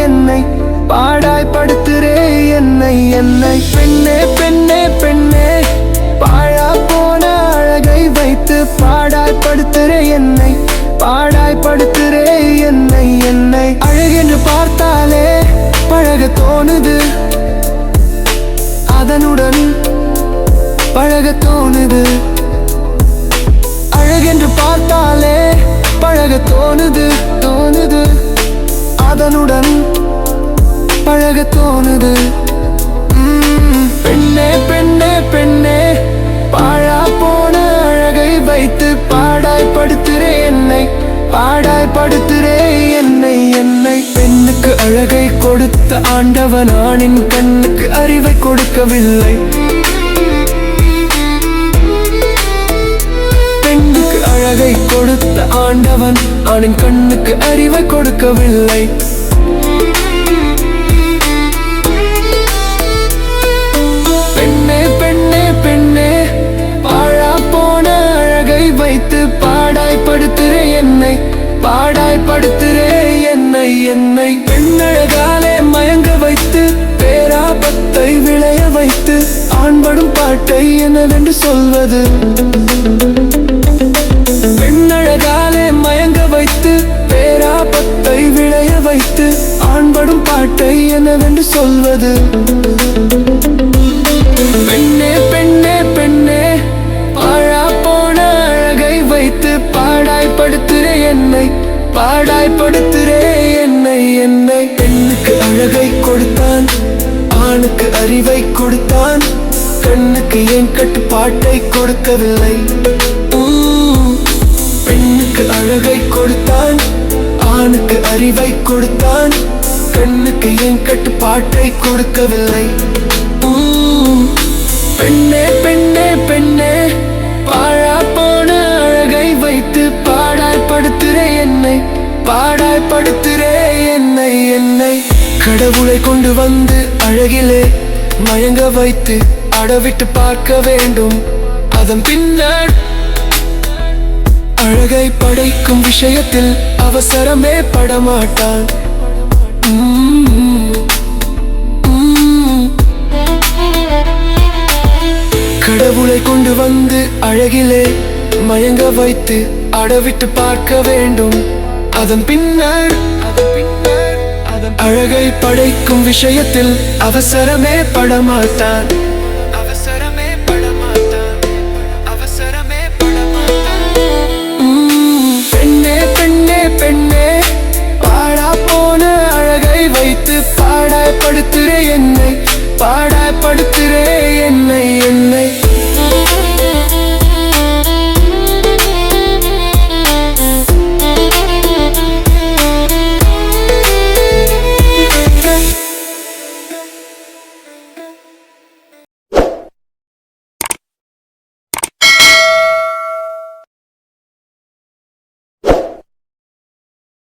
என்னை பாடாய்படுத்துறே என்னை என்னை பெண்ணே பெண்ணே பெண்ணே பாழா போன அழகை வைத்து பாடாய்படுத்துறே என்னை பாடாய்படுத்துறே என்னை என்னை அழகென்று பார்த்தாலே பழக தோணுது அதனுடன் பழக தோணுது அழகென்று பார்த்தாலே பழக தோணுது தோணுது அதனுடன் பழக தோணுது பெண்ணே பெண்ணே பெண்ணே பாழா போன அழகை வைத்து பாடாய்படுத்துறே என்னை பாடாய்படுத்துறே என்னை என்னை பெண்ணுக்கு அழகை கொடுத்த ஆண்டவன் ஆணின் கண்ணுக்கு அறிவை கொடுக்கவில்லை பெண்ணுக்கு அழகை கொடுத்த ஆண்டவன் ஆணின் கண்ணுக்கு அறிவை கொடுக்கவில்லை பெண்ணே பெண்ணே பெண்ணே பாழா போன அழகை வைத்து பாடாய்படுத்துறே என்னை பாடாய்படுத்துறே என்னை என்னை பெண்ணழகாலே மயங்க வைத்து பேராபத்தை விளைய வைத்து ஆண்படும் பாட்டை என்னவென்று சொல்வது பெண்ணழகாலே மயங்க வைத்து பேராபத்தை விளைய வைத்து ஆண்படும் பாட்டை என்னவென்று சொல்வது பெண்ணே பெண்ணே பெண்ணே பாழா போன அழகை வைத்து பாடாய்படுத்துறே என்னை பாடாய்படுத்துறே என்னை என்னை பெண்ணுக்கு அழகை கொடுத்தான் ஆணுக்கு அறிவை கொடுத்தான் கண்ணுக்கு ஏன் கட்டுப்பாட்டை கொடுக்கவில்லை பெண்ணுக்கு அழகை கொடுத்தான் ஆணுக்கு அறிவை கொடுத்தான் கண்ணுக்கு ஏன் கட்டுப்பாட்டை கொடுக்கவில்லை பெண்ணே பெண்ணே பெண்ணே பாழா போன அழகை வைத்து பாடாய்படுத்துறே என்னை பாடாய்படுத்துறே என்னை என்னை கடவுளை கொண்டு வந்து அழகிலே மயங்க வைத்து அடவிட்டு பார்க்க வேண்டும் அதன் பின்னர் அழகை படைக்கும் விஷயத்தில் அவசரமே படமாட்டான் கடவுளை கொண்டு வந்து அழகிலே மயங்க வைத்து அடவிட்டு பார்க்க வேண்டும் அதன் பின்னர் அழகை படைக்கும் விஷயத்தில் அவசரமே படமாட்டான்